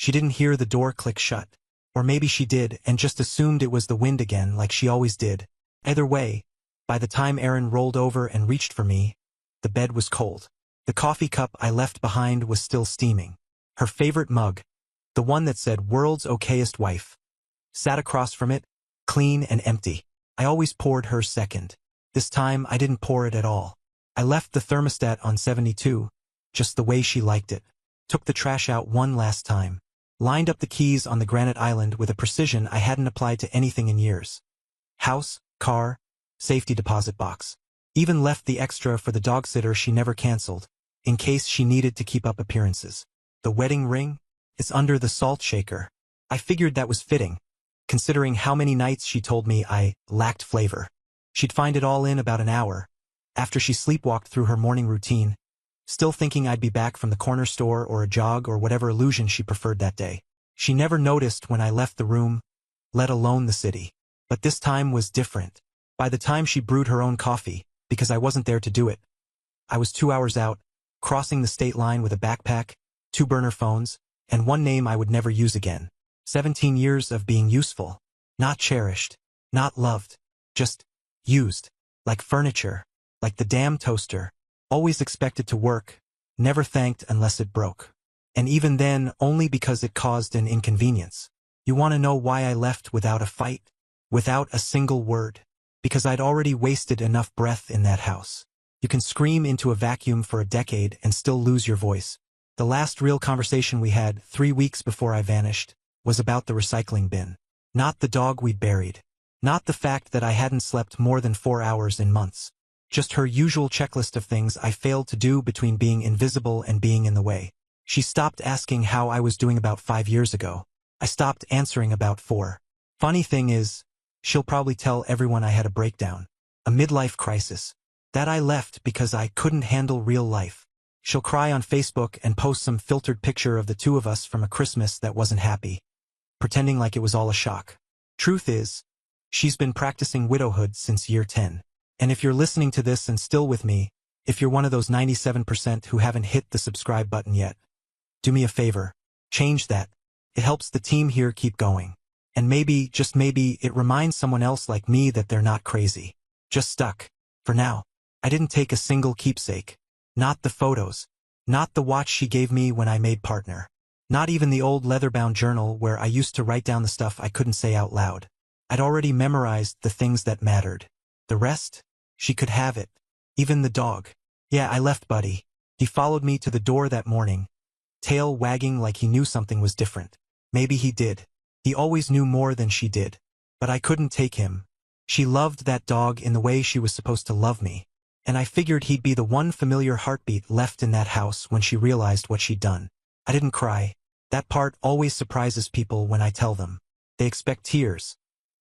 She didn't hear the door click shut. Or maybe she did and just assumed it was the wind again like she always did. Either way, by the time Erin rolled over and reached for me, the bed was cold. The coffee cup I left behind was still steaming. Her favorite mug, the one that said "World's Okayest Wife," sat across from it, clean and empty. I always poured hers second. This time I didn't pour it at all. I left the thermostat on 72, just the way she liked it. Took the trash out one last time. Lined up the keys on the granite island with a precision I hadn't applied to anything in years. House, car, safety deposit box. Even left the extra for the dog sitter she never canceled, in case she needed to keep up appearances. The wedding ring? It's under the salt shaker. I figured that was fitting, considering how many nights she told me I lacked flavor. She'd find it all in about an hour, after she sleepwalked through her morning routine, still thinking I'd be back from the corner store or a jog or whatever illusion she preferred that day. She never noticed when I left the room, let alone the city. But this time was different. By the time she brewed her own coffee, because I wasn't there to do it, I was 2 hours out, crossing the state line with a backpack, 2 burner phones, and one name I would never use again. 17 years of being useful, not cherished, not loved, just used, like furniture, like the damn toaster, always expected to work, never thanked unless it broke. And even then, only because it caused an inconvenience. You want to know why I left without a fight? Without a single word? Because I'd already wasted enough breath in that house. You can scream into a vacuum for a decade and still lose your voice. The last real conversation we had, 3 weeks before I vanished, was about the recycling bin. Not the dog we'd buried. Not the fact that I hadn't slept more than 4 hours in months. Just her usual checklist of things I failed to do between being invisible and being in the way. She stopped asking how I was doing about 5 years ago. I stopped answering about 4. Funny thing is, she'll probably tell everyone I had a breakdown, a midlife crisis, that I left because I couldn't handle real life. She'll cry on Facebook and post some filtered picture of the two of us from a Christmas that wasn't happy, pretending like it was all a shock. Truth is, she's been practicing widowhood since year 10. And if you're listening to this and still with me, if you're one of those 97% who haven't hit the subscribe button yet, do me a favor, change that. It helps the team here keep going. And maybe, just maybe, it reminds someone else like me that they're not crazy. Just stuck. For now. I didn't take a single keepsake. Not the photos. Not the watch she gave me when I made partner. Not even the old leather-bound journal where I used to write down the stuff I couldn't say out loud. I'd already memorized the things that mattered. The rest? She could have it. Even the dog. Yeah, I left Buddy. He followed me to the door that morning, tail wagging like he knew something was different. Maybe he did. He always knew more than she did. But I couldn't take him. She loved that dog in the way she was supposed to love me. And I figured he'd be the one familiar heartbeat left in that house when she realized what she'd done. I didn't cry. That part always surprises people when I tell them. They expect tears,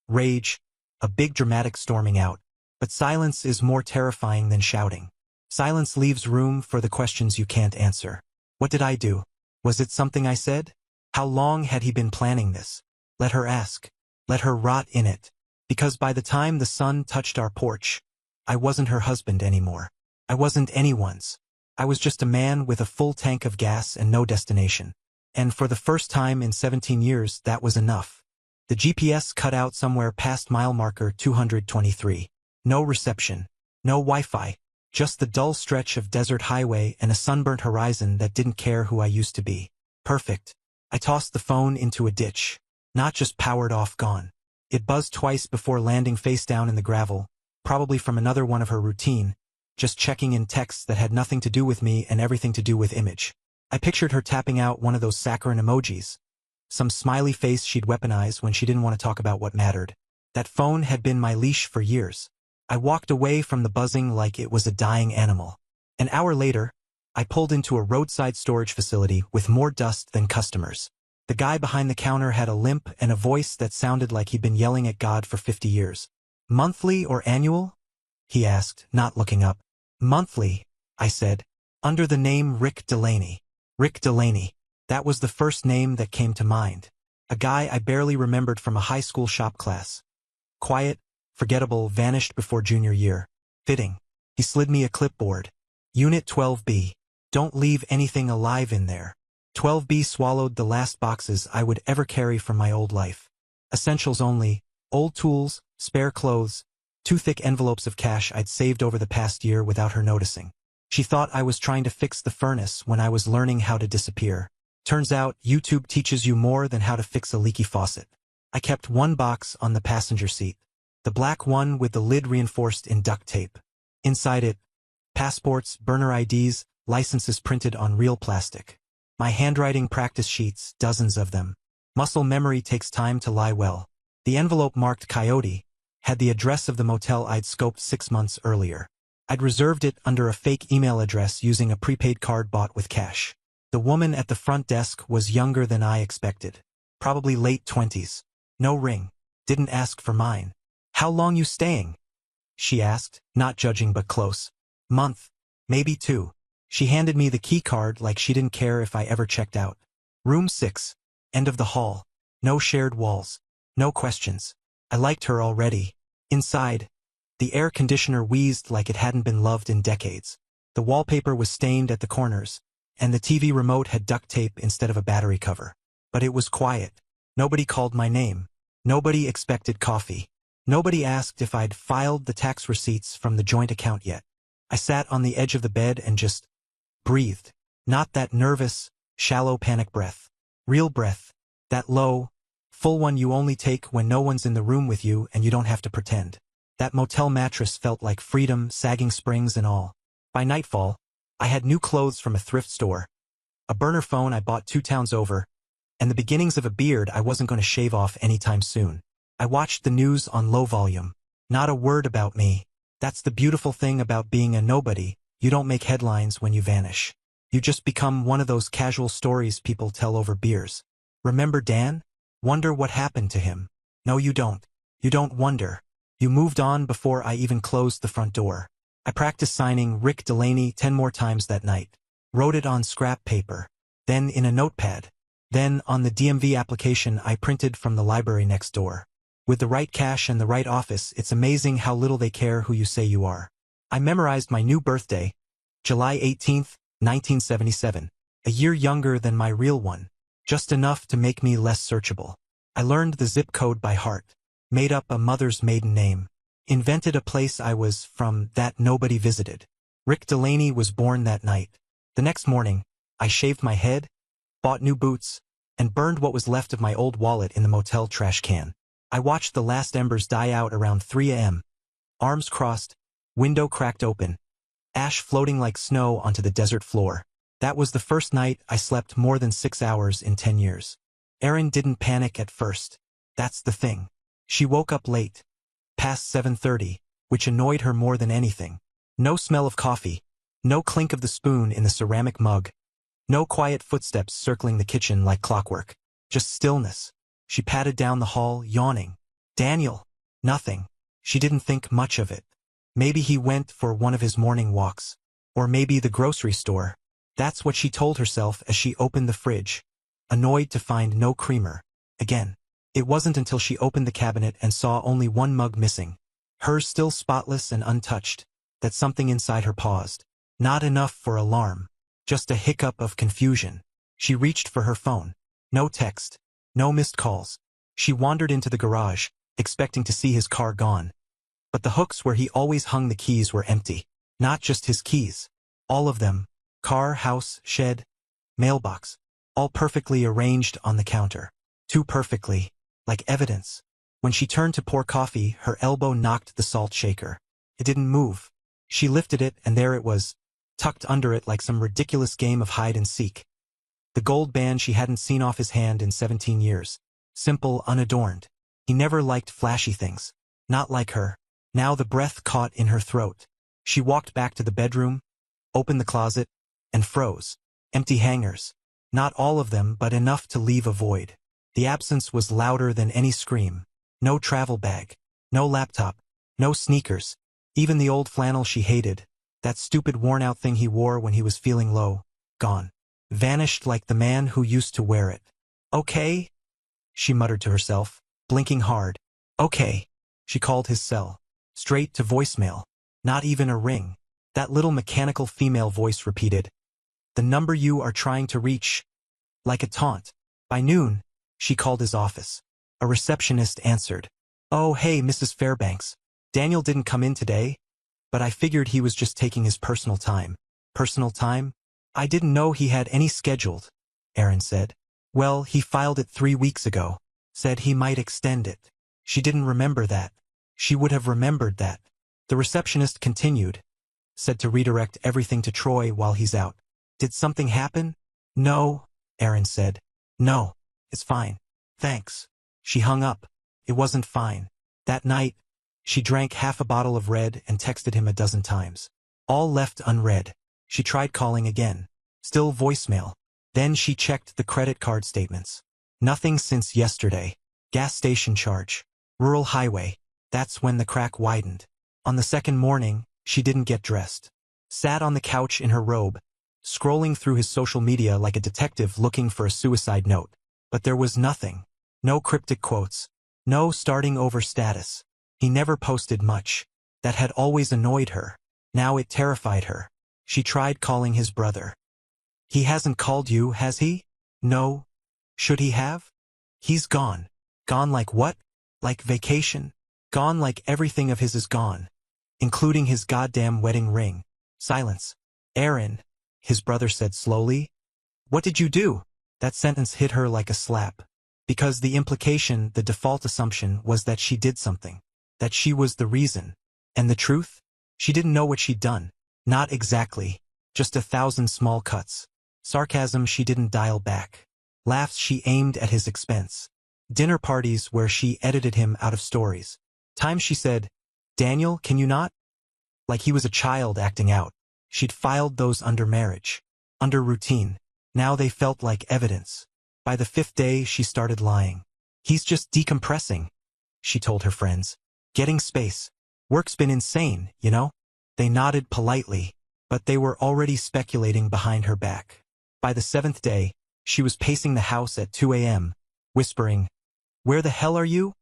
rage, a big dramatic storming out. But silence is more terrifying than shouting. Silence leaves room for the questions you can't answer. What did I do? Was it something I said? How long had he been planning this? Let her ask. Let her rot in it. Because by the time the sun touched our porch, I wasn't her husband anymore. I wasn't anyone's. I was just a man with a full tank of gas and no destination. And for the first time in 17 years, that was enough. The GPS cut out somewhere past mile marker 223. No reception. No Wi-Fi. Just the dull stretch of desert highway and a sunburnt horizon that didn't care who I used to be. Perfect. I tossed the phone into a ditch. Not just powered off gone. It buzzed twice before landing face down in the gravel, probably from another one of her routine, just checking in texts that had nothing to do with me and everything to do with image. I pictured her tapping out one of those saccharine emojis. Some smiley face she'd weaponize when she didn't want to talk about what mattered. That phone had been my leash for years. I walked away from the buzzing like it was a dying animal. An hour later, I pulled into a roadside storage facility with more dust than customers. The guy behind the counter had a limp and a voice that sounded like he'd been yelling at God for 50 years. "Monthly or annual?" he asked, not looking up. "Monthly," I said, under the name Rick Delaney. Rick Delaney. That was the first name that came to mind. A guy I barely remembered from a high school shop class. Quiet, forgettable, vanished before junior year. Fitting. He slid me a clipboard. Unit 12B. Don't leave anything alive in there. 12B swallowed the last boxes I would ever carry from my old life. Essentials only, old tools, spare clothes, 2 thick envelopes of cash I'd saved over the past year without her noticing. She thought I was trying to fix the furnace when I was learning how to disappear. Turns out, YouTube teaches you more than how to fix a leaky faucet. I kept 1 box on the passenger seat. The black one with the lid reinforced in duct tape. Inside it, passports, burner IDs, licenses printed on real plastic. My handwriting practice sheets, dozens of them. Muscle memory takes time to lie well. The envelope marked Coyote had the address of the motel I'd scoped 6 months earlier. I'd reserved it under a fake email address using a prepaid card bought with cash. The woman at the front desk was younger than I expected. Probably late 20s. No ring. Didn't ask for mine. "How long you staying?" she asked, not judging but close. "Month. Maybe 2. She handed me the key card like she didn't care if I ever checked out. Room 6. End of the hall. No shared walls. No questions. I liked her already. Inside, the air conditioner wheezed like it hadn't been loved in decades. The wallpaper was stained at the corners, and the TV remote had duct tape instead of a battery cover. But it was quiet. Nobody called my name. Nobody expected coffee. Nobody asked if I'd filed the tax receipts from the joint account yet. I sat on the edge of the bed and just breathed. Not that nervous, shallow panic breath. Real breath. That low, full one you only take when no one's in the room with you and you don't have to pretend. That motel mattress felt like freedom, sagging springs and all. By nightfall, I had new clothes from a thrift store, a burner phone I bought 2 towns over, and the beginnings of a beard I wasn't going to shave off anytime soon. I watched the news on low volume. Not a word about me. That's the beautiful thing about being a nobody. You don't make headlines when you vanish. You just become one of those casual stories people tell over beers. Remember Dan? Wonder what happened to him. No, you don't. You don't wonder. You moved on before I even closed the front door. I practiced signing Rick Delaney 10 more times that night. Wrote it on scrap paper. Then in a notepad. Then on the DMV application I printed from the library next door. With the right cash and the right office, it's amazing how little they care who you say you are. I memorized my new birthday, July 18th, 1977. A year younger than my real one. Just enough to make me less searchable. I learned the zip code by heart. Made up a mother's maiden name. Invented a place I was from that nobody visited. Rick Delaney was born that night. The next morning, I shaved my head, bought new boots, and burned what was left of my old wallet in the motel trash can. I watched the last embers die out around 3 a.m. Arms crossed, window cracked open, ash floating like snow onto the desert floor. That was the first night I slept more than 6 hours in 10 years. Erin didn't panic at first. That's the thing. She woke up late, past 7:30, which annoyed her more than anything. No smell of coffee, no clink of the spoon in the ceramic mug, no quiet footsteps circling the kitchen like clockwork. Just stillness. She patted down the hall, yawning. Daniel. Nothing. She didn't think much of it. Maybe he went for one of his morning walks. Or maybe the grocery store. That's what she told herself as she opened the fridge, annoyed to find no creamer. Again. It wasn't until she opened the cabinet and saw only 1 mug missing, hers still spotless and untouched, that something inside her paused. Not enough for alarm. Just a hiccup of confusion. She reached for her phone. No text. No missed calls. She wandered into the garage, expecting to see his car gone. But the hooks where he always hung the keys were empty. Not just his keys. All of them. Car, house, shed, mailbox. All perfectly arranged on the counter. Too perfectly. Like evidence. When she turned to pour coffee, her elbow knocked the salt shaker. It didn't move. She lifted it and there it was, tucked under it like some ridiculous game of hide and seek. The gold band she hadn't seen off his hand in 17 years. Simple, unadorned. He never liked flashy things. Not like her. Now the breath caught in her throat. She walked back to the bedroom, opened the closet, and froze. Empty hangers. Not all of them, but enough to leave a void. The absence was louder than any scream. No travel bag. No laptop. No sneakers. Even the old flannel she hated. That stupid worn-out thing he wore when he was feeling low. Gone. Vanished like the man who used to wear it. Okay? She muttered to herself, blinking hard. Okay. She called his cell. Straight to voicemail. Not even a ring. That little mechanical female voice repeated. The number you are trying to reach like a taunt. By noon, she called his office. A receptionist answered. "Oh, hey, Mrs. Fairbanks. Daniel didn't come in today, but I figured he was just taking his personal time." "Personal time? I didn't know he had any scheduled," Aaron said. "Well, he filed it 3 weeks ago. Said he might extend it." She didn't remember that. She would have remembered that. The receptionist continued. "Said to redirect everything to Troy while he's out." "Did something happen?" "No," Aaron said. "No, it's fine. Thanks." She hung up. It wasn't fine. That night, she drank half a bottle of red and texted him a dozen times. All left unread. She tried calling again. Still voicemail. Then she checked the credit card statements. Nothing since yesterday. Gas station charge. Rural highway. That's when the crack widened. On the second morning, she didn't get dressed. Sat on the couch in her robe, scrolling through his social media like a detective looking for a suicide note. But there was nothing. No cryptic quotes. No starting over status. He never posted much. That had always annoyed her. Now it terrified her. She tried calling his brother. "He hasn't called you, has he?" "No." "Should he have?" "He's gone." "Gone like what?" "Like vacation." "Gone like everything of his is gone. Including his goddamn wedding ring." Silence. "Aaron," his brother said slowly. "What did you do?" That sentence hit her like a slap. Because the implication, the default assumption, was that she did something. That she was the reason. And the truth? She didn't know what she'd done. Not exactly. Just 1,000 small cuts. Sarcasm she didn't dial back. Laughs she aimed at his expense. Dinner parties where she edited him out of stories. Times she said, "Daniel, can you not?" Like he was a child acting out. She'd filed those under marriage. Under routine. Now they felt like evidence. By the 5th day, she started lying. "He's just decompressing," she told her friends. "Getting space. Work's been insane, you know?" They nodded politely, but they were already speculating behind her back. By the 7th day, she was pacing the house at 2 a.m., whispering, "Where the hell are you?"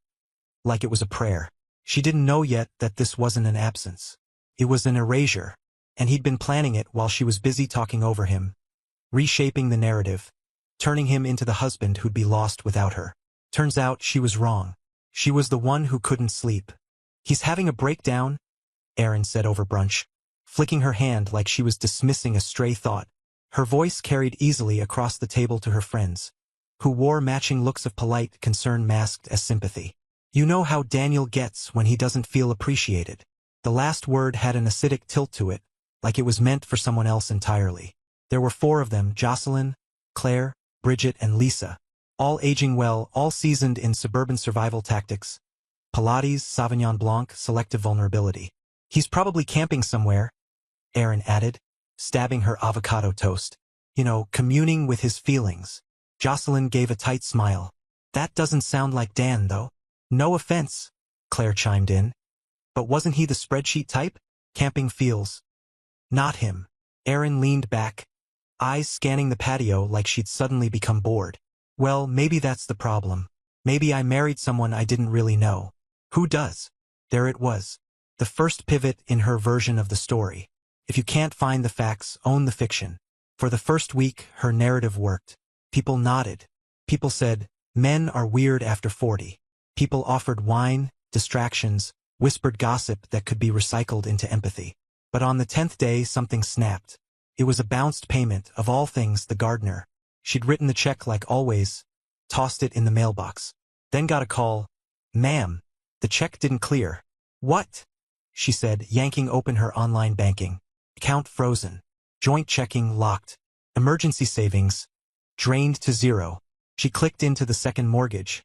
Like it was a prayer. She didn't know yet that this wasn't an absence. It was an erasure, and he'd been planning it while she was busy talking over him, reshaping the narrative, turning him into the husband who'd be lost without her. Turns out she was wrong. She was the one who couldn't sleep. "He's having a breakdown," Aaron said over brunch, flicking her hand like she was dismissing a stray thought. Her voice carried easily across the table to her friends, who wore matching looks of polite concern masked as sympathy. "You know how Daniel gets when he doesn't feel appreciated." The last word had an acidic tilt to it, like it was meant for someone else entirely. There were 4 of them: Jocelyn, Claire, Bridget, and Lisa. All aging well, all seasoned in suburban survival tactics. Pilates, Sauvignon Blanc, selective vulnerability. "He's probably camping somewhere," Aaron added, stabbing her avocado toast. "You know, communing with his feelings." Jocelyn gave a tight smile. "That doesn't sound like Dan, though." "No offense," Claire chimed in. "But wasn't he the spreadsheet type? Camping feels." "Not him." Aaron leaned back, eyes scanning the patio like she'd suddenly become bored. "Well, maybe that's the problem. Maybe I married someone I didn't really know." "Who does?" There it was. The first pivot in her version of the story. If you can't find the facts, own the fiction. For the first week, her narrative worked. People nodded. People said, "Men are weird after 40. People offered wine, distractions, whispered gossip that could be recycled into empathy. But on the 10th day, something snapped. It was a bounced payment, of all things, the gardener. She'd written the check like always, tossed it in the mailbox. Then got a call. "Ma'am, the check didn't clear." "What?" she said, yanking open her online banking. Account frozen. Joint checking locked. Emergency savings drained to 0. She clicked into the second mortgage,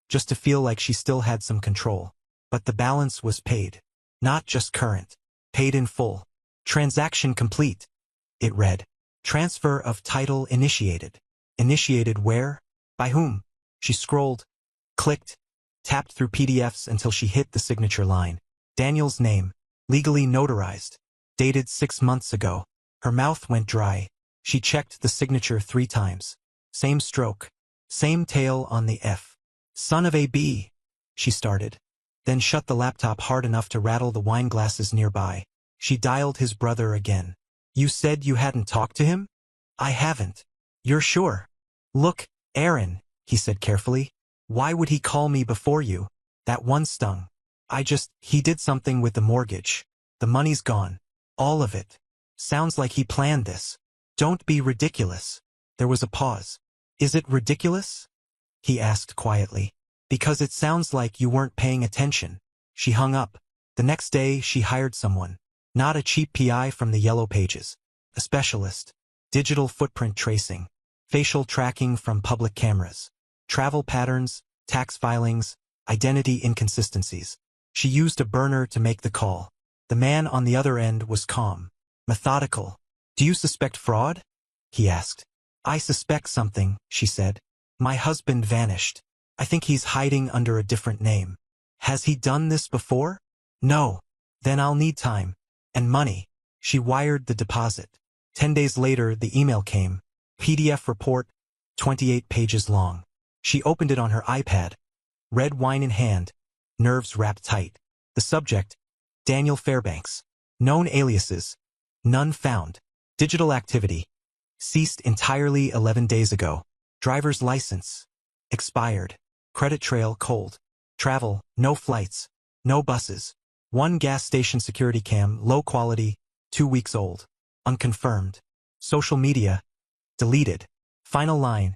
just to feel like she still had some control. But the balance was paid. Not just current. Paid in full. "Transaction complete," it read. "Transfer of title initiated." Initiated where? By whom? She scrolled, clicked, tapped through PDFs until she hit the signature line. Daniel's name. Legally notarized. Dated 6 months ago. Her mouth went dry. She checked the signature 3 times. Same stroke. Same tail on the F. "Son of a B," she started. Then shut the laptop hard enough to rattle the wine glasses nearby. She dialed his brother again. "You said you hadn't talked to him?" "I haven't." "You're sure?" Look, Aaron, he said carefully. Why would he call me before you? That one stung. He did something with the mortgage. The money's gone. All of it. Sounds like he planned this. Don't be ridiculous. There was a pause. Is it ridiculous? He asked quietly. Because it sounds like you weren't paying attention. She hung up. The next day she hired someone. Not a cheap PI from the yellow pages. A specialist. Digital footprint tracing. Facial tracking from public cameras. Travel patterns, tax filings, identity inconsistencies. She used a burner to make the call. The man on the other end was calm. Methodical. Do you suspect fraud? He asked. I suspect something, she said. My husband vanished. I think he's hiding under a different name. Has he done this before? No. Then I'll need time. And money. She wired the deposit. 10 days later, the email came. PDF report, 28 pages long. She opened it on her iPad. Red wine in hand. Nerves wrapped tight. The subject, Daniel Fairbanks. Known aliases. None found. Digital activity. Ceased entirely 11 days ago. Driver's license. Expired. Credit trail cold. Travel, no flights. No buses. One gas station security cam, low quality, 2 weeks old. Unconfirmed. Social media. Deleted. Final line.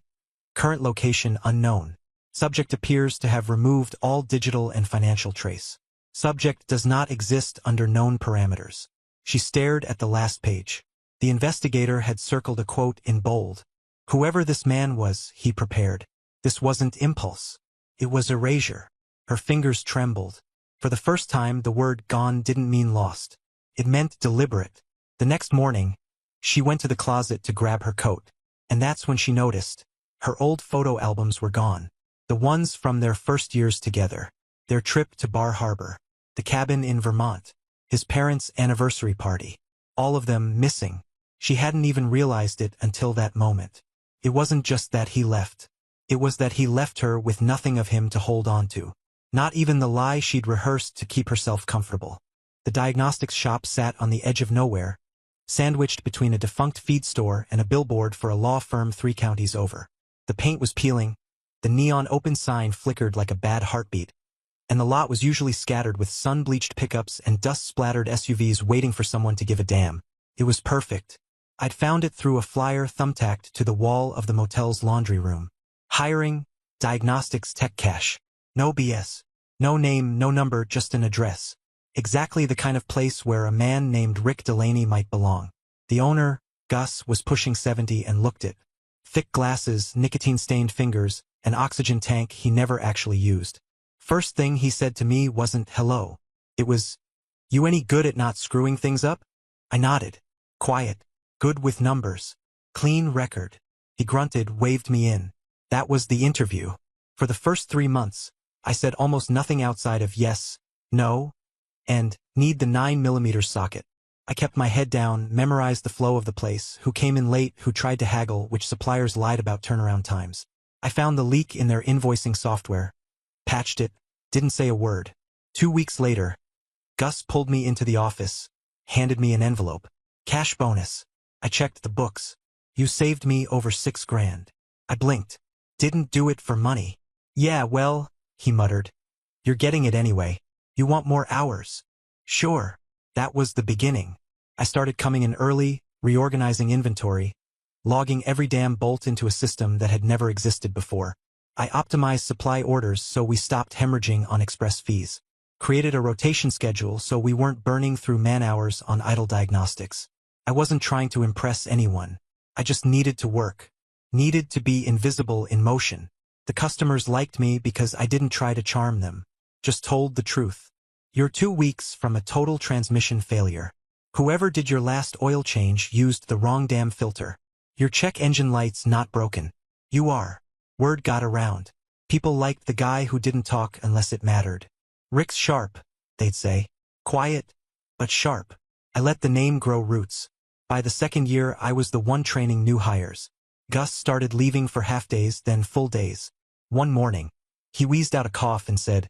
Current location unknown. Subject appears to have removed all digital and financial trace. Subject does not exist under known parameters. She stared at the last page. The investigator had circled a quote in bold. Whoever this man was, he prepared. This wasn't impulse. It was erasure. Her fingers trembled. For the first time, the word gone didn't mean lost. It meant deliberate. The next morning, she went to the closet to grab her coat. And that's when she noticed. Her old photo albums were gone. The ones from their first years together. Their trip to Bar Harbor. The cabin in Vermont. His parents' anniversary party. All of them missing. She hadn't even realized it until that moment. It wasn't just that he left. It was that he left her with nothing of him to hold on to. Not even the lie she'd rehearsed to keep herself comfortable. The diagnostics shop sat on the edge of nowhere, sandwiched between a defunct feed store and a billboard for a law firm 3 counties over. The paint was peeling, the neon open sign flickered like a bad heartbeat, and the lot was usually scattered with sun-bleached pickups and dust-splattered SUVs waiting for someone to give a damn. It was perfect. I'd found it through a flyer thumbtacked to the wall of the motel's laundry room. Hiring, diagnostics tech cash. No BS. No name, no number, just an address. Exactly the kind of place where a man named Rick Delaney might belong. The owner, Gus, was pushing 70 and looked it. Thick glasses, nicotine-stained fingers, an oxygen tank he never actually used. First thing he said to me wasn't hello. It was, you any good at not screwing things up? I nodded. Quiet. Good with numbers. Clean record. He grunted, waved me in. That was the interview. For the first 3 months, I said almost nothing outside of yes, no, and need the 9mm socket. I kept my head down, memorized the flow of the place, who came in late, who tried to haggle, which suppliers lied about turnaround times. I found the leak in their invoicing software. Patched it. Didn't say a word. 2 weeks later, Gus pulled me into the office, handed me an envelope. Cash bonus. I checked the books. You saved me over $6,000. I blinked. Didn't do it for money. Yeah, well, he muttered. You're getting it anyway. You want more hours? Sure. That was the beginning. I started coming in early, reorganizing inventory, logging every damn bolt into a system that had never existed before. I optimized supply orders so we stopped hemorrhaging on express fees. Created a rotation schedule so we weren't burning through man-hours on idle diagnostics. I wasn't trying to impress anyone. I just needed to work. Needed to be invisible in motion. The customers liked me because I didn't try to charm them. Just told the truth. You're 2 weeks from a total transmission failure. Whoever did your last oil change used the wrong damn filter. Your check engine light's not broken. You are. Word got around. People liked the guy who didn't talk unless it mattered. Rick's sharp, they'd say. Quiet, but sharp. I let the name grow roots. By the 2nd year, I was the one training new hires. Gus started leaving for half-days, then full days. One morning, he wheezed out a cough and said,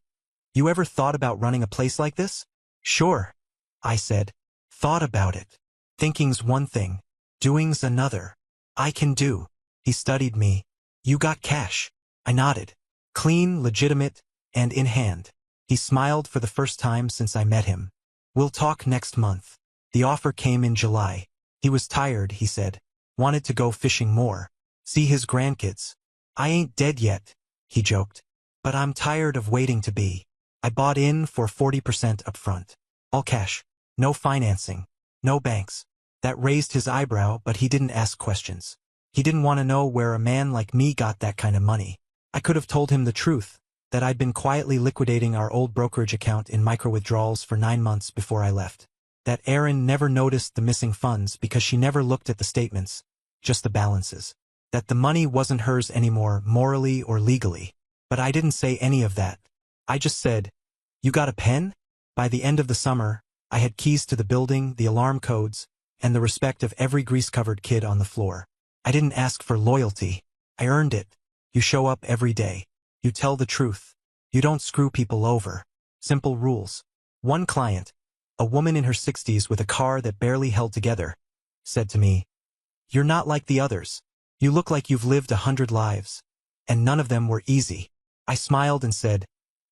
You ever thought about running a place like this? Sure, I said. Thought about it. Thinking's one thing. Doing's another. I can do. He studied me. You got cash. I nodded. Clean, legitimate, and in hand. He smiled for the first time since I met him. We'll talk next month. The offer came in July. He was tired, he said. Wanted to go fishing more. See his grandkids. I ain't dead yet, he joked. But I'm tired of waiting to be. I bought in for 40% upfront. All cash. No financing. No banks. That raised his eyebrow, but he didn't ask questions. He didn't want to know where a man like me got that kind of money. I could have told him the truth, that I'd been quietly liquidating our old brokerage account in micro-withdrawals for 9 months before I left. That Erin never noticed the missing funds because she never looked at the statements, just the balances. That the money wasn't hers anymore, morally or legally. But I didn't say any of that. I just said, "You got a pen?" By the end of the summer, I had keys to the building, the alarm codes, and the respect of every grease-covered kid on the floor. I didn't ask for loyalty. I earned it. You show up every day. You tell the truth. You don't screw people over. Simple rules. One client, a woman in her 60s with a car that barely held together, said to me, "You're not like the others. You look like you've lived 100 lives. And none of them were easy." I smiled and said,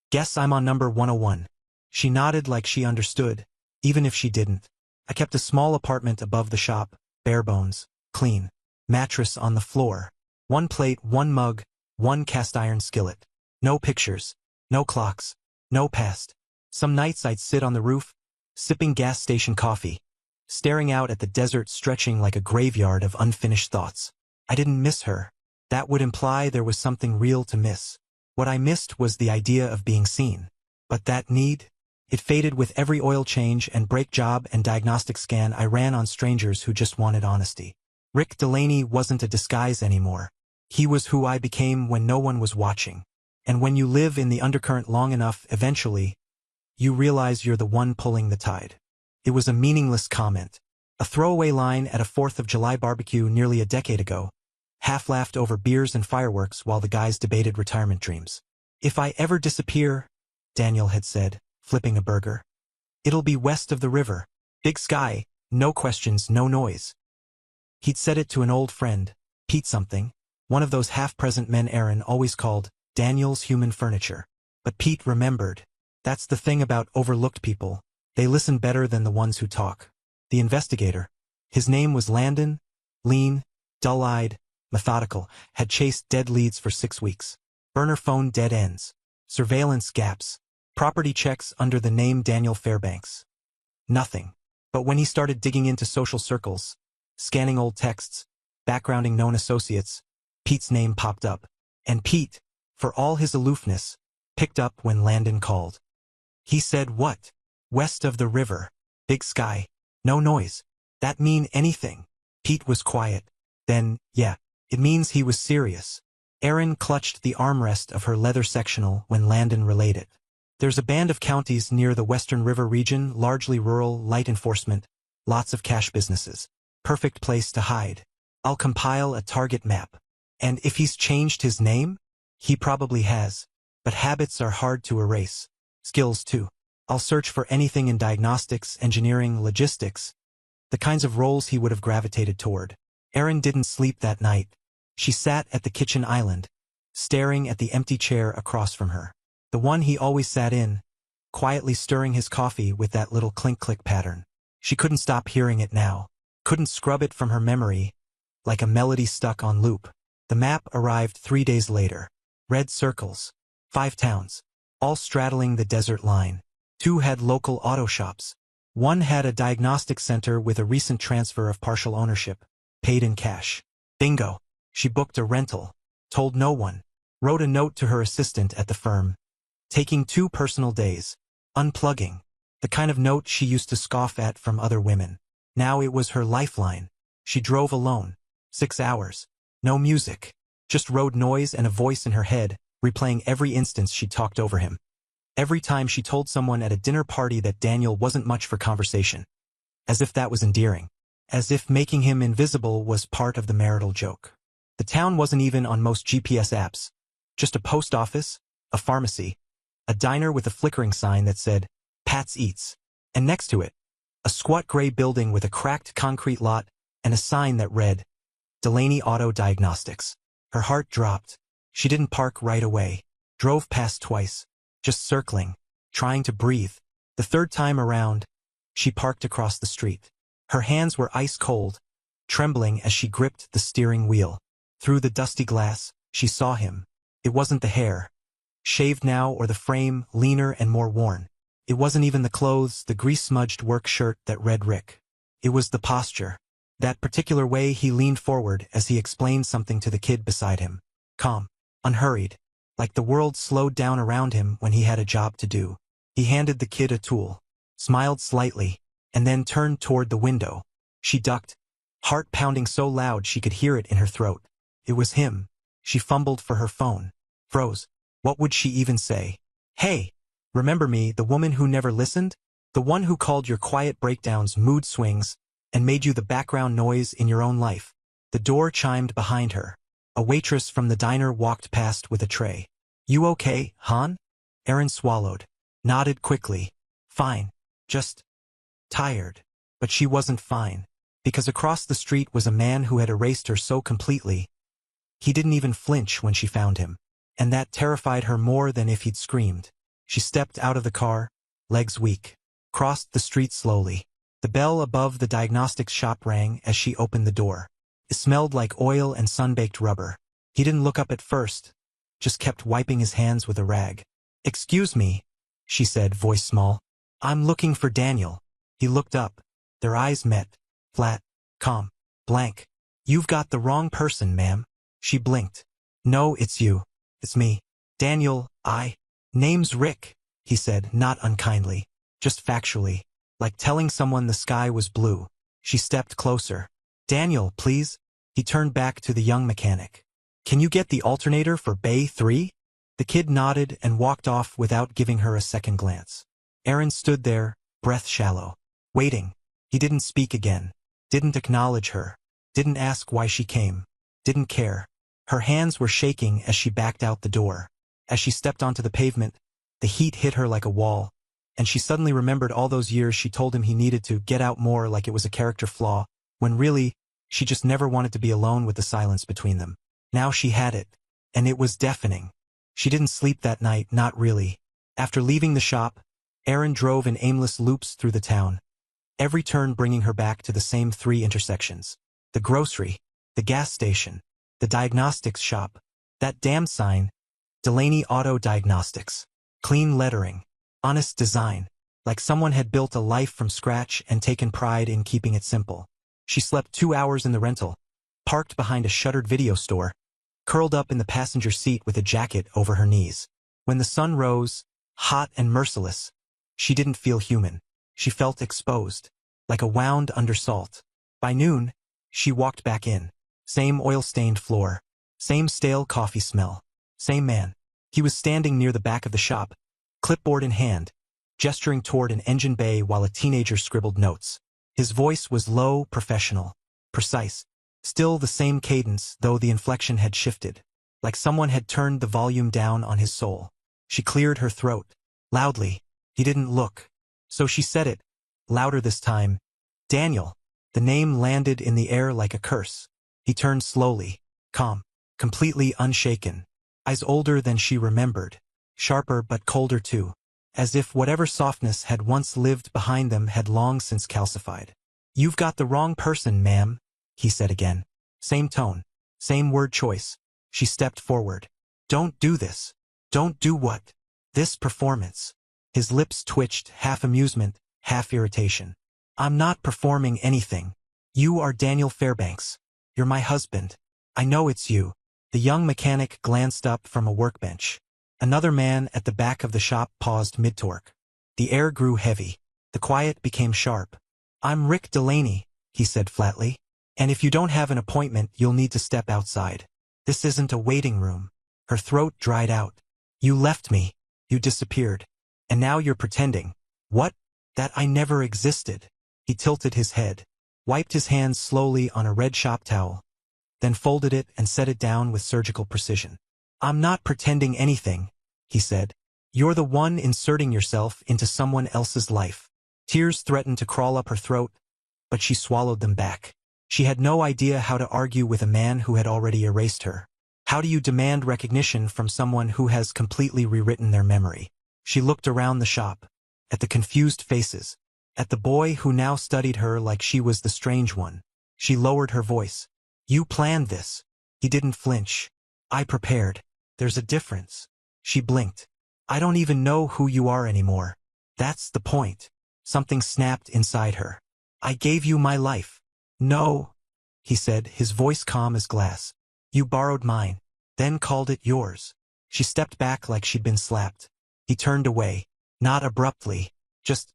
"Guess I'm on number 101. She nodded like she understood, even if she didn't. I kept a small apartment above the shop, bare bones, clean. Mattress on the floor. One plate, one mug, one cast-iron skillet. No pictures. No clocks. No past. Some nights I'd sit on the roof, sipping gas station coffee, staring out at the desert stretching like a graveyard of unfinished thoughts. I didn't miss her. That would imply there was something real to miss. What I missed was the idea of being seen. But that need? It faded with every oil change and brake job and diagnostic scan I ran on strangers who just wanted honesty. Rick Delaney wasn't a disguise anymore. He was who I became when no one was watching. And when you live in the undercurrent long enough, eventually, you realize you're the one pulling the tide. It was a meaningless comment. A throwaway line at a 4th of July barbecue nearly a decade ago, half-laughed over beers and fireworks while the guys debated retirement dreams. "If I ever disappear," Daniel had said, flipping a burger, "it'll be west of the river. Big sky, no questions, no noise." He'd said it to an old friend, Pete something, one of those half-present men Erin always called Daniel's human furniture. But Pete remembered. That's the thing about overlooked people. They listen better than the ones who talk. The investigator. His name was Landon, lean, dull-eyed, methodical, had chased dead leads for 6 weeks. Burner phone dead ends. Surveillance gaps. Property checks under the name Daniel Fairbanks. Nothing. But when he started digging into social circles, scanning old texts, backgrounding known associates, Pete's name popped up. And Pete, for all his aloofness, picked up when Landon called. He said, "What? West of the river. Big sky. No noise. That mean anything?" Pete was quiet. Then, yeah, it means he was serious. Erin clutched the armrest of her leather sectional when Landon relayed it. "There's a band of counties near the Western River region, largely rural, light enforcement, lots of cash businesses. Perfect place to hide. I'll compile a target map. And if he's changed his name? He probably has. But habits are hard to erase. Skills too. I'll search for anything in diagnostics, engineering, logistics, the kinds of roles he would have gravitated toward." Erin didn't sleep that night. She sat at the kitchen island, staring at the empty chair across from her. The one he always sat in, quietly stirring his coffee with that little clink-click pattern. She couldn't stop hearing it now. Couldn't scrub it from her memory, like a melody stuck on loop. The map arrived 3 days later. Red circles. 5 towns. All straddling the desert line. 2 had local auto shops. 1 had a diagnostic center with a recent transfer of partial ownership. Paid in cash. Bingo. She booked a rental. Told no one. Wrote a note to her assistant at the firm. Taking 2 personal days. Unplugging. The kind of note she used to scoff at from other women. Now it was her lifeline. She drove alone. 6 hours. No music. Just road noise and a voice in her head, replaying every instance she talked over him. Every time she told someone at a dinner party that Daniel wasn't much for conversation. As if that was endearing. As if making him invisible was part of the marital joke. The town wasn't even on most GPS apps. Just a post office, a pharmacy, a diner with a flickering sign that said, "Pat's Eats." And next to it, a squat gray building with a cracked concrete lot and a sign that read, "Delaney Auto Diagnostics." Her heart dropped. She didn't park right away. Drove past twice, just circling, trying to breathe. The third time around, she parked across the street. Her hands were ice cold, trembling as she gripped the steering wheel. Through the dusty glass, she saw him. It wasn't the hair, shaved now, or the frame, leaner and more worn. It wasn't even the clothes, the grease-smudged work shirt that read Rick. It was the posture. That particular way he leaned forward as he explained something to the kid beside him. Calm, unhurried, like the world slowed down around him when he had a job to do. He handed the kid a tool, smiled slightly, and then turned toward the window. She ducked, heart pounding so loud she could hear it in her throat. It was him. She fumbled for her phone. Froze. What would she even say? Hey, remember me, the woman who never listened? The one who called your quiet breakdowns mood swings and made you the background noise in your own life. The door chimed behind her. A waitress from the diner walked past with a tray. You okay, hon? Erin swallowed, nodded quickly. Fine. Just tired. But she wasn't fine, because across the street was a man who had erased her so completely. He didn't even flinch when she found him, and that terrified her more than if he'd screamed. She stepped out of the car, legs weak, crossed the street slowly. The bell above the diagnostics shop rang as she opened the door. It smelled like oil and sun-baked rubber. He didn't look up at first, just kept wiping his hands with a rag. Excuse me, she said, voice small. I'm looking for Daniel. He looked up. Their eyes met. Flat, calm, blank. You've got the wrong person, ma'am. She blinked. No, it's you. It's me. Daniel, Name's Rick, he said, not unkindly, just factually, like telling someone the sky was blue. She stepped closer. Daniel, please. He turned back to the young mechanic. Can you get the alternator for Bay 3? The kid nodded and walked off without giving her a second glance. Erin stood there, breath shallow, waiting. He didn't speak again, didn't acknowledge her, didn't ask why she came, didn't care. Her hands were shaking as she backed out the door. As she stepped onto the pavement, the heat hit her like a wall, and she suddenly remembered all those years she told him he needed to get out more, like it was a character flaw, when really, she just never wanted to be alone with the silence between them. Now she had it, and it was deafening. She didn't sleep that night, not really. After leaving the shop, Erin drove in aimless loops through the town, every turn bringing her back to the same 3 intersections. The grocery, the gas station, the diagnostics shop, that damn sign, Delaney Auto Diagnostics. Clean lettering, honest design, like someone had built a life from scratch and taken pride in keeping it simple. She slept 2 hours in the rental, parked behind a shuttered video store, curled up in the passenger seat with a jacket over her knees. When the sun rose, hot and merciless, she didn't feel human. She felt exposed, like a wound under salt. By noon, she walked back in. Same oil-stained floor, same stale coffee smell, same man. He was standing near the back of the shop, clipboard in hand, gesturing toward an engine bay while a teenager scribbled notes. His voice was low, professional, precise. Still the same cadence, though the inflection had shifted, like someone had turned the volume down on his soul. She cleared her throat, loudly. He didn't look, so she said it, louder this time. Daniel. The name landed in the air like a curse. He turned slowly, calm, completely unshaken. Eyes older than she remembered, sharper but colder too, as if whatever softness had once lived behind them had long since calcified. You've got the wrong person, ma'am, he said again. Same tone, same word choice. She stepped forward. Don't do this. Don't do what? This performance. His lips twitched, half amusement, half irritation. I'm not performing anything. You are Daniel Fairbanks. You're my husband. I know it's you. The young mechanic glanced up from a workbench. Another man at the back of the shop paused mid-torque. The air grew heavy. The quiet became sharp. I'm Rick Delaney, he said flatly. And if you don't have an appointment, you'll need to step outside. This isn't a waiting room. Her throat dried out. You left me. You disappeared. And now you're pretending. What? That I never existed. He tilted his head, wiped his hands slowly on a red shop towel, then folded it and set it down with surgical precision. I'm not pretending anything, he said. You're the one inserting yourself into someone else's life. Tears threatened to crawl up her throat, but she swallowed them back. She had no idea how to argue with a man who had already erased her. How do you demand recognition from someone who has completely rewritten their memory? She looked around the shop, at the confused faces, at the boy who now studied her like she was the strange one. She lowered her voice. You planned this. He didn't flinch. I prepared. There's a difference. She blinked. I don't even know who you are anymore. That's the point. Something snapped inside her. I gave you my life. No, he said, his voice calm as glass. You borrowed mine, then called it yours. She stepped back like she'd been slapped. He turned away, not abruptly, just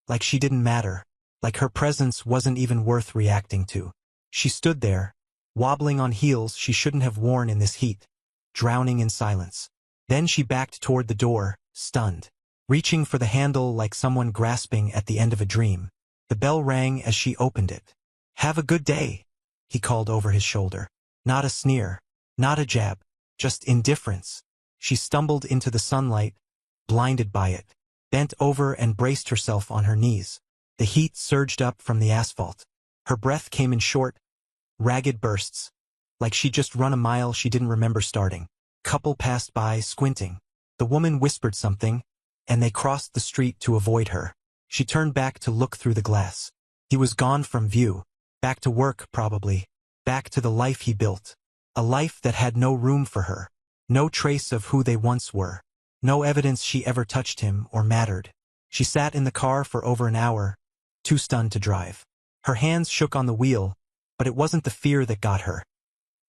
like she didn't matter, like her presence wasn't even worth reacting to. She stood there, wobbling on heels she shouldn't have worn in this heat, drowning in silence. Then she backed toward the door, stunned, reaching for the handle like someone grasping at the end of a dream. The bell rang as she opened it. Have a good day, he called over his shoulder. Not a sneer, not a jab, just indifference. She stumbled into the sunlight, blinded by it, bent over and braced herself on her knees. The heat surged up from the asphalt. Her breath came in short, ragged bursts, like she'd just run a mile she didn't remember starting. Couple passed by, squinting. The woman whispered something, and they crossed the street to avoid her. She turned back to look through the glass. He was gone from view. Back to work, probably. Back to the life he built. A life that had no room for her. No trace of who they once were. No evidence she ever touched him or mattered. She sat in the car for over an hour, too stunned to drive. Her hands shook on the wheel, but it wasn't the fear that got her.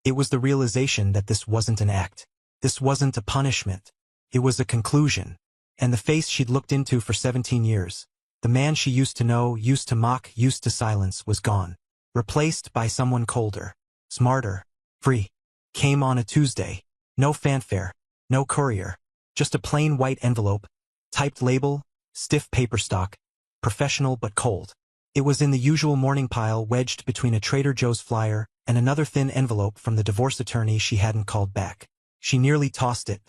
It was the realization that this wasn't an act. This wasn't a punishment. It was a conclusion. And the face she'd looked into for 17 years, the man she used to know, used to mock, used to silence, was gone. Replaced by someone colder, smarter, free. Came on a Tuesday. No fanfare, no courier. Just a plain white envelope, typed label, stiff paper stock, professional but cold. It was in the usual morning pile wedged between a Trader Joe's flyer and another thin envelope from the divorce attorney she hadn't called back. She nearly tossed it,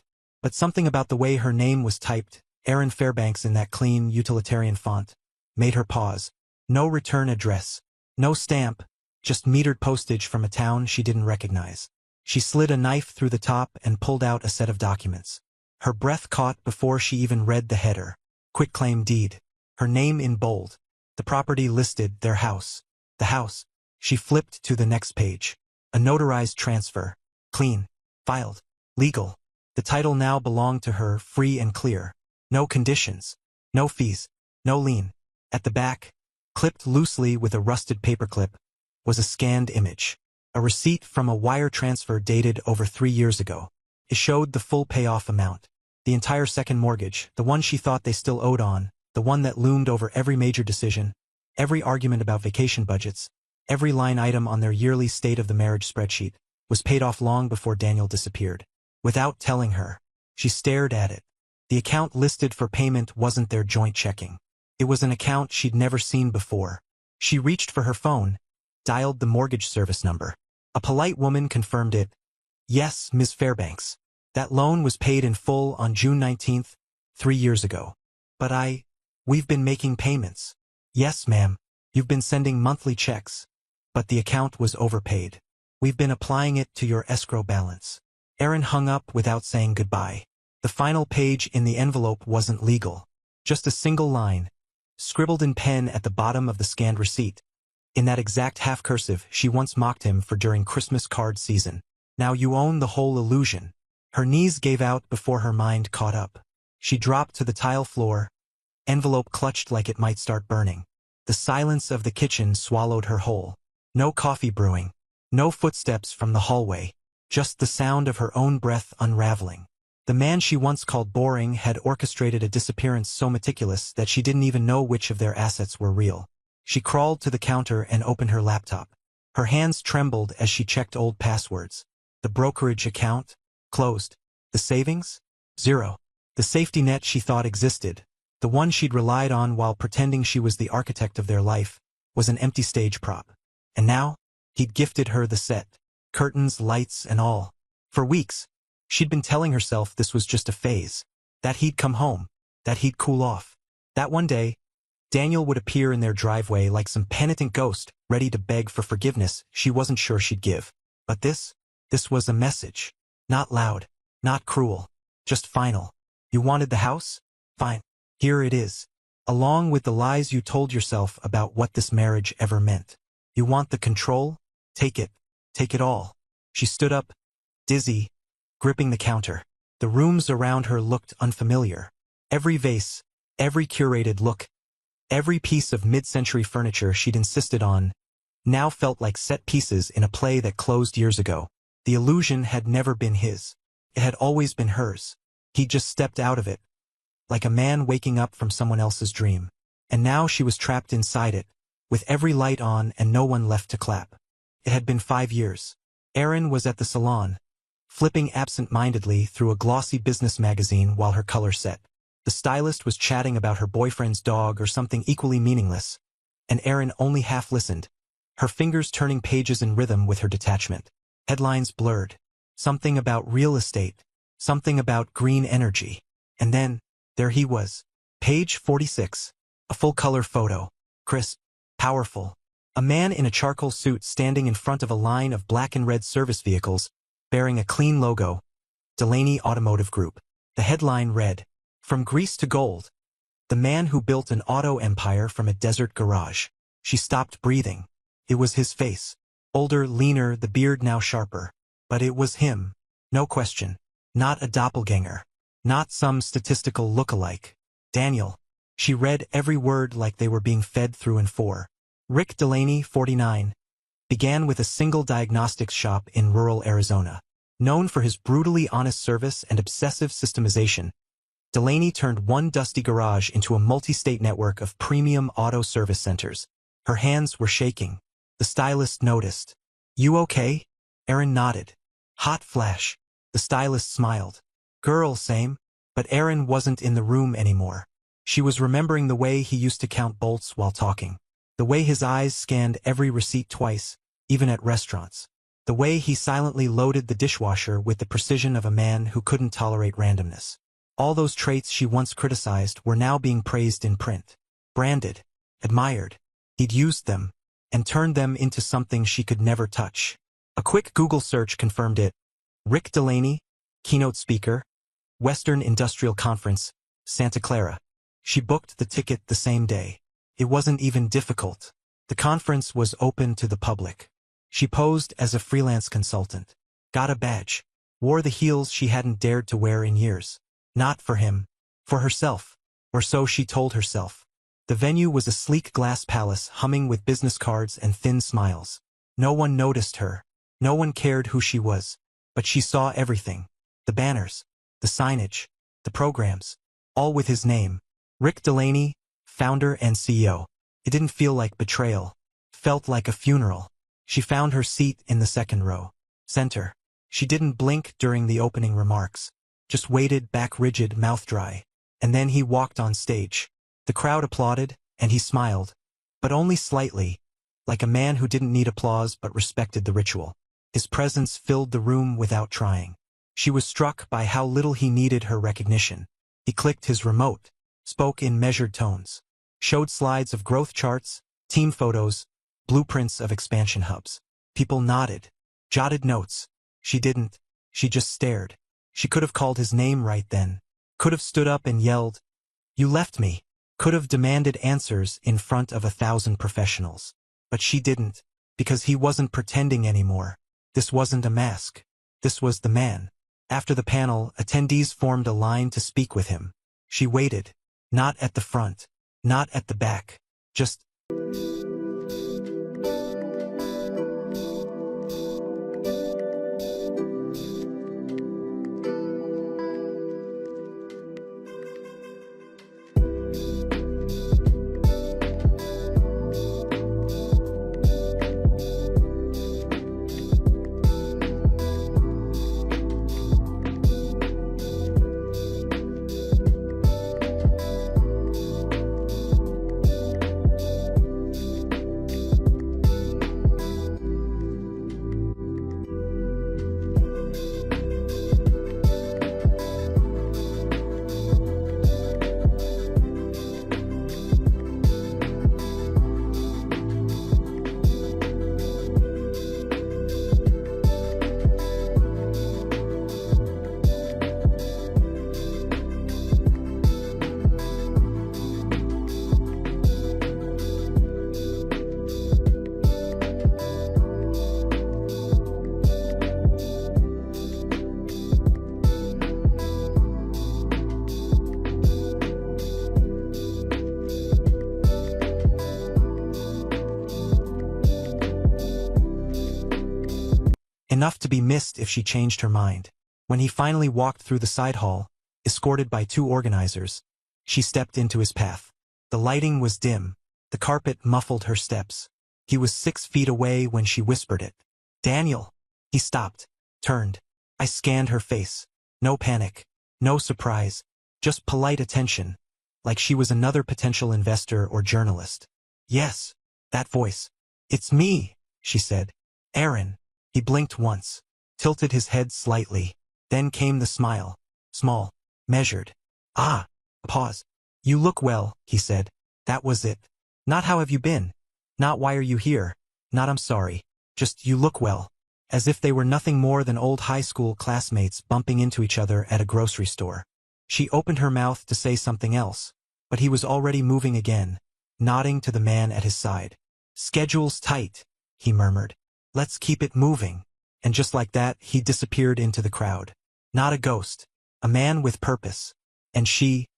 but something about the way her name was typed, Erin Fairbanks in that clean, utilitarian font, made her pause. No return address, no stamp, just metered postage from a town she didn't recognize. She slid a knife through the top and pulled out a set of documents. Her breath caught before she even read the header. Quitclaim deed. Her name in bold. The property listed, their house. The house. She flipped to the next page. A notarized transfer. Clean. Filed. Legal. The title now belonged to her, free and clear. No conditions. No fees. No lien. At the back, clipped loosely with a rusted paperclip, was a scanned image. A receipt from a wire transfer dated over 3 years ago. It showed the full payoff amount. The entire second mortgage, the one she thought they still owed on, the one that loomed over every major decision, every argument about vacation budgets, every line item on their yearly state of the marriage spreadsheet, was paid off long before Daniel disappeared. Without telling her, she stared at it. The account listed for payment wasn't their joint checking. It was an account she'd never seen before. She reached for her phone, dialed the mortgage service number. A polite woman confirmed it. Yes, Ms. Fairbanks. That loan was paid in full on June 19th, 3 years ago. But we've been making payments. Yes, ma'am. You've been sending monthly checks. But the account was overpaid. We've been applying it to your escrow balance. Erin hung up without saying goodbye. The final page in the envelope wasn't legal. Just a single line, scribbled in pen at the bottom of the scanned receipt. In that exact half-cursive she once mocked him for during Christmas card season. Now you own the whole illusion. Her knees gave out before her mind caught up. She dropped to the tile floor, envelope clutched like it might start burning. The silence of the kitchen swallowed her whole. No coffee brewing. No footsteps from the hallway. Just the sound of her own breath unraveling. The man she once called boring had orchestrated a disappearance so meticulous that she didn't even know which of their assets were real. She crawled to the counter and opened her laptop. Her hands trembled as she checked old passwords. The brokerage account? Closed. The savings? Zero. The safety net she thought existed, the one she'd relied on while pretending she was the architect of their life, was an empty stage prop. And now, he'd gifted her the set. Curtains, lights, and all. For weeks, she'd been telling herself this was just a phase. That he'd come home. That he'd cool off. That one day, Daniel would appear in their driveway like some penitent ghost, ready to beg for forgiveness she wasn't sure she'd give. But this was a message. Not loud, not cruel, just final. You wanted the house? Fine. Here it is. Along with the lies you told yourself about what this marriage ever meant. You want the control? Take it. Take it all. She stood up, dizzy, gripping the counter. The rooms around her looked unfamiliar. Every vase, every curated look, every piece of mid-century furniture she'd insisted on, now felt like set pieces in a play that closed years ago. The illusion had never been his. It had always been hers. He'd just stepped out of it, like a man waking up from someone else's dream. And now she was trapped inside it, with every light on and no one left to clap. It had been 5 years. Erin was at the salon, flipping absent-mindedly through a glossy business magazine while her color set. The stylist was chatting about her boyfriend's dog or something equally meaningless, and Erin only half listened, her fingers turning pages in rhythm with her detachment. Headlines blurred. Something about real estate, something about green energy. And then, there he was. Page 46. A full-color photo. Crisp. Powerful. A man in a charcoal suit standing in front of a line of black and red service vehicles, bearing a clean logo. Delaney Automotive Group. The headline read, "From Greece to Gold. The man who built an auto empire from a desert garage." She stopped breathing. It was his face. Older, leaner, the beard now sharper. But it was him. No question. Not a doppelganger. Not some statistical look-alike. Daniel. She read every word like they were being fed through and for. Rick Delaney, 49, began with a single diagnostics shop in rural Arizona. Known for his brutally honest service and obsessive systemization, Delaney turned one dusty garage into a multi-state network of premium auto service centers. Her hands were shaking. The stylist noticed. "You okay?" Erin nodded. Hot flash. The stylist smiled. "Girl, same." But Erin wasn't in the room anymore. She was remembering the way he used to count bolts while talking. The way his eyes scanned every receipt twice, even at restaurants. The way he silently loaded the dishwasher with the precision of a man who couldn't tolerate randomness. All those traits she once criticized were now being praised in print. Branded. Admired. He'd used them, and turned them into something she could never touch. A quick Google search confirmed it. Rick Delaney, keynote speaker, Western Industrial Conference, Santa Clara. She booked the ticket the same day. It wasn't even difficult. The conference was open to the public. She posed as a freelance consultant. Got a badge. Wore the heels she hadn't dared to wear in years. Not for him. For herself. Or so she told herself. The venue was a sleek glass palace humming with business cards and thin smiles. No one noticed her. No one cared who she was. But she saw everything. The banners. The signage. The programs. All with his name. Rick Delaney, founder and CEO. It didn't feel like betrayal. Felt like a funeral. She found her seat in the second row. Center. She didn't blink during the opening remarks. Just waited back rigid, mouth dry. And then he walked on stage. The crowd applauded, and he smiled. But only slightly. Like a man who didn't need applause but respected the ritual. His presence filled the room without trying. She was struck by how little he needed her recognition. He clicked his remote. Spoke in measured tones. Showed slides of growth charts, team photos, blueprints of expansion hubs. People nodded. Jotted notes. She didn't. She just stared. She could have called his name right then. Could have stood up and yelled, "You left me." Could have demanded answers in front of 1,000 professionals. But she didn't. Because he wasn't pretending anymore. This wasn't a mask. This was the man. After the panel, attendees formed a line to speak with him. She waited. Not at the front. Not at the back. Just enough to be missed if she changed her mind. When he finally walked through the side hall, escorted by 2 organizers, she stepped into his path. The lighting was dim. The carpet muffled her steps. He was 6 feet away when she whispered it. "Daniel." He stopped, turned. I scanned her face. No panic, no surprise, just polite attention, like she was another potential investor or journalist. "Yes." That voice. "It's me," she said. "Aaron." He blinked once, tilted his head slightly. Then came the smile. Small, measured. "Ah." A pause. "You look well," he said. That was it. Not "how have you been?" Not "why are you here?" Not "I'm sorry." Just "you look well." As if they were nothing more than old high school classmates bumping into each other at a grocery store. She opened her mouth to say something else, but he was already moving again, nodding to the man at his side. "Schedule's tight," he murmured. "Let's keep it moving." And just like that, he disappeared into the crowd. Not a ghost. A man with purpose. And she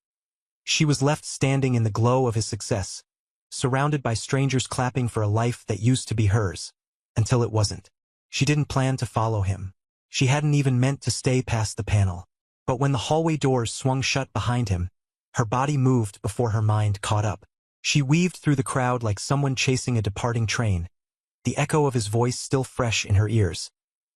was left standing in the glow of his success, surrounded by strangers clapping for a life that used to be hers. Until it wasn't. She didn't plan to follow him. She hadn't even meant to stay past the panel. But when the hallway doors swung shut behind him, her body moved before her mind caught up. She weaved through the crowd like someone chasing a departing train, the echo of his voice still fresh in her ears.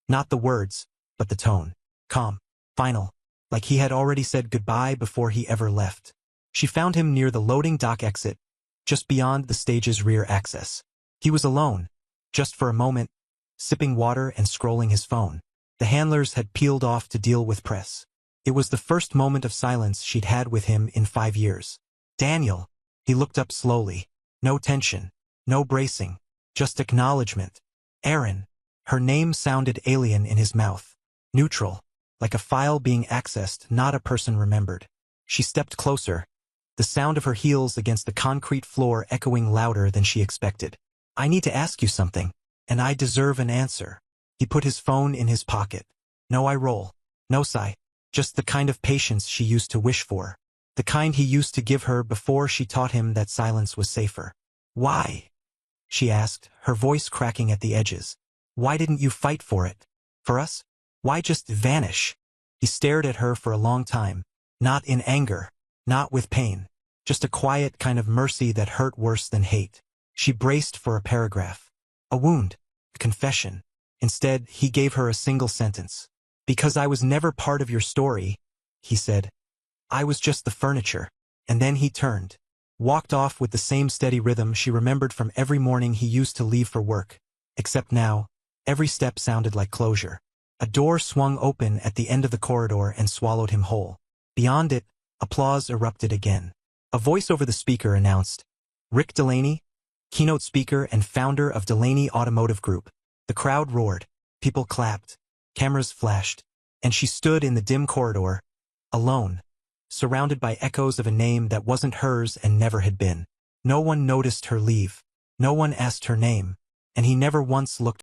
Not the words, but the tone. Calm, final, like he had already said goodbye before he ever left. She found him near the loading dock exit, just beyond the stage's rear access. He was alone, just for a moment, sipping water and scrolling his phone. The handlers had peeled off to deal with press. It was the first moment of silence she'd had with him in 5 years. "Daniel." He looked up slowly. No tension, no bracing, just acknowledgement. "Aaron." Her name sounded alien in his mouth. Neutral, like a file being accessed, not a person remembered. She stepped closer, the sound of her heels against the concrete floor echoing louder than she expected. "I need to ask you something, and I deserve an answer." He put his phone in his pocket. No eye roll, no sigh, just the kind of patience she used to wish for. The kind he used to give her before she taught him that silence was safer. "Why?" she asked, her voice cracking at the edges. "Why didn't you fight for it? For us? Why just vanish?" He stared at her for a long time, not in anger, not with pain, just a quiet kind of mercy that hurt worse than hate. She braced for a paragraph. A wound, a confession. Instead, he gave her a single sentence. "Because I was never part of your story," he said. "I was just the furniture." And then he turned, walked off with the same steady rhythm she remembered from every morning he used to leave for work. Except now, every step sounded like closure. A door swung open at the end of the corridor and swallowed him whole. Beyond it, applause erupted again. A voice over the speaker announced, "Rick Delaney, keynote speaker and founder of Delaney Automotive Group." The crowd roared. People clapped. Cameras flashed. And she stood in the dim corridor, alone, surrounded by echoes of a name that wasn't hers and never had been. No one noticed her leave. No one asked her name. And he never once looked